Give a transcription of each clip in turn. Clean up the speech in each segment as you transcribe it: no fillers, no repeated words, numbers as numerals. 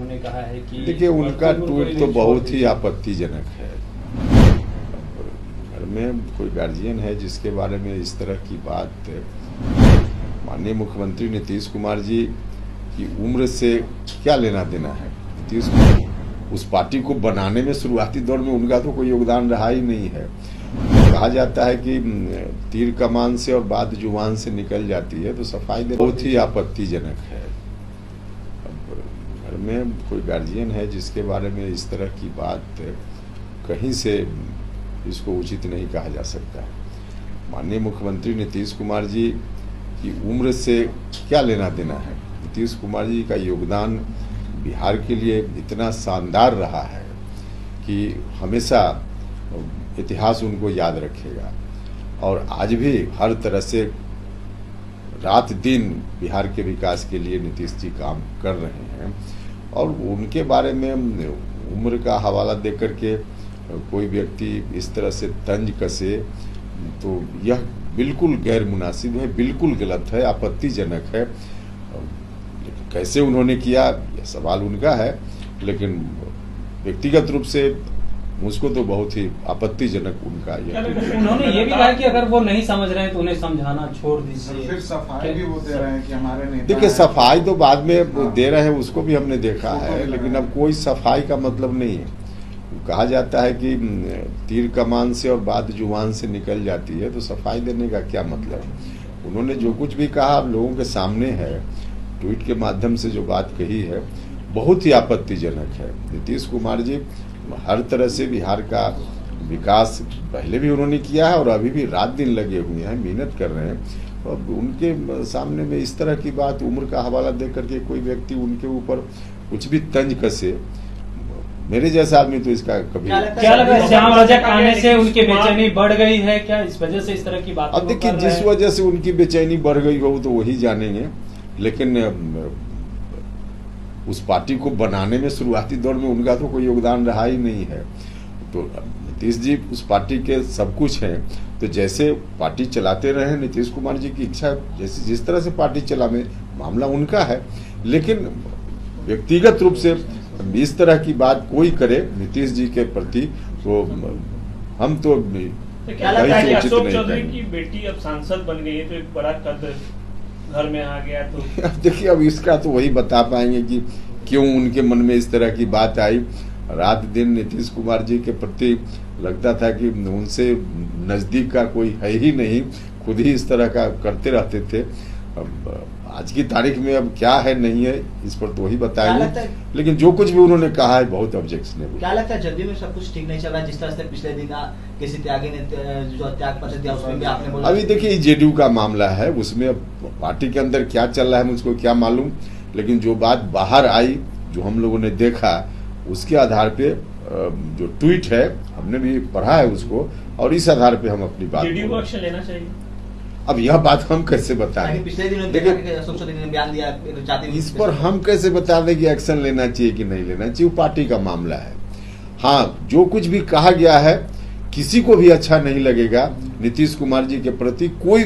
उन्होंने कहा है कि देखिए, उनका ट्वीट तो बहुत ही आपत्तिजनक है। घर में कोई गार्जियन है जिसके बारे में इस तरह की बात, माननीय मुख्यमंत्री नीतीश कुमार जी की उम्र से क्या लेना देना है। नीतीश कुमार उस पार्टी को बनाने में शुरुआती दौर में उनका तो कोई योगदान रहा ही नहीं है। कहा जाता है कि तीर कमान से और बात जुबान से निकल जाती है, तो सफाई देना बहुत ही आपत्तिजनक है। घर में कोई गार्जियन है जिसके बारे में इस तरह की बात कहीं से इसको उचित नहीं कहा जा सकता। माननीय मुख्यमंत्री नीतीश कुमार जी की उम्र से क्या लेना देना है। नीतीश कुमार जी का योगदान बिहार के लिए इतना शानदार रहा है कि हमेशा इतिहास उनको याद रखेगा, और आज भी हर तरह से रात दिन बिहार के विकास के लिए नीतीश जी काम कर रहे हैं। और उनके बारे में उम्र का हवाला देकर के कोई व्यक्ति इस तरह से तंज कसे, तो यह बिल्कुल गैर मुनासिब है, बिल्कुल गलत है, आपत्तिजनक है। कैसे उन्होंने किया, यह सवाल उनका है, लेकिन व्यक्तिगत रूप से मुझको तो बहुत ही आपत्तिजनक उनका यह। उन्होंने ये भी कहा कि अगर वो नहीं समझ रहे हैं तो उन्हें समझाना छोड़ दीजिए। फिर सफाई भी वो दे रहे हैं कि हमारे नेता। देखिए, सफाई तो बाद में दे रहे हैं, उसको भी हमने देखा है, लेकिन अब कोई सफाई का मतलब नहीं है। कहा जाता है कि तीर कमान से और बात जुबान से निकल जाती है, तो सफाई देने का क्या मतलब। उन्होंने जो कुछ भी कहा अब लोगों के सामने है, ट्वीट के माध्यम से जो बात कही है बहुत ही आपत्तिजनक है। नीतीश कुमार जी हर तरह से बिहार का विकास पहले भी उन्होंने किया है और अभी भी रात दिन लगे हुए हैं, मेहनत कर रहे हैं। और उनके सामने में इस तरह की बात, उम्र का हवाला दे करके कोई व्यक्ति उनके ऊपर कुछ भी तंज कसे, मेरे जैसा आदमी तो इसका कभी क्या लगता है श्याम रजक आने से उनकी बेचैनी बढ़ गई है क्या, इस वजह से इस तरह की बात। अब देखिए, जिस वजह से उनकी बेचैनी बढ़ गई हो तो वही जानेंगे, लेकिन उस पार्टी को बनाने में शुरुआती दौर में उनका तो कोई योगदान रहा ही नहीं है। तो नीतीश जी उस पार्टी के सब कुछ हैं, तो जैसे पार्टी चलाते रहे, नीतीश कुमार जी की इच्छा जैसे जिस तरह से पार्टी चलाने, मामला उनका है। लेकिन व्यक्तिगत रूप से इस तरह की बात कोई करे नीतीश जी के प्रति, तो हम तो क्या लगता है कि अशोक चौधरी की बेटी अब सांसद बन गई है, तो एक बड़ा कद घर में आ गया। तो अब देखिए, अब इसका तो वही बता पाएंगे कि क्यों उनके मन में इस तरह की बात आई। रात दिन नीतीश कुमार जी के प्रति लगता था कि उनसे नजदीक का कोई है ही नहीं, खुद ही इस तरह का करते रहते थे। अब आज की तारीख में अब क्या है नहीं है इस पर तो वही बताएंगे, लेकिन जो कुछ भी उन्होंने कहा है बहुत ऑब्जेक्शनेबल। क्या लगता है जदयू में सब कुछ ठीक नहीं चल रहा है, जिस तरह से पिछले दिन किसी त्यागी ने जो त्याग पत्र दिया उसमें भी आपने बोला। अभी देखिए, जेडीयू का मामला है, उसमें अब पार्टी के अंदर क्या चल रहा है मुझको क्या मालूम, लेकिन जो बात बाहर आई, जो हम लोगों ने देखा, उसके आधार पे जो ट्वीट है हमने भी पढ़ा है उसको, और इस आधार पे हम अपनी बात जेडीयू को एक्शन लेना चाहिए। अब यह बात हम कैसे बताएं, पिछले दिनों देखिए अशोक चौधरी ने बयान दिया, इस पर हम कैसे बता दें कि एक्शन लेना चाहिए कि नहीं लेना चाहिए, वो पार्टी का मामला है। हाँ, जो कुछ भी कहा गया है किसी को भी अच्छा नहीं लगेगा। नीतीश कुमार जी के प्रति कोई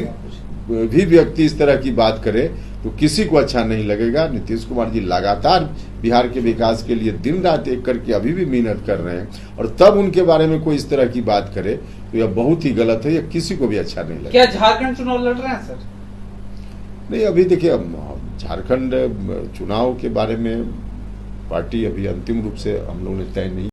भी व्यक्ति इस तरह की बात करे तो किसी को अच्छा नहीं लगेगा। नीतीश कुमार जी लगातार बिहार के विकास के लिए दिन रात एक करके अभी भी मेहनत कर रहे हैं, और तब उनके बारे में कोई इस तरह की बात करे तो यह बहुत ही गलत है, यह किसी को भी अच्छा नहीं लगेगा। क्या झारखंड चुनाव लड़ रहे हैं सर? नहीं, अभी देखिए, झारखंड चुनाव के बारे में पार्टी अभी अंतिम रूप से हम लोगों ने तय नहीं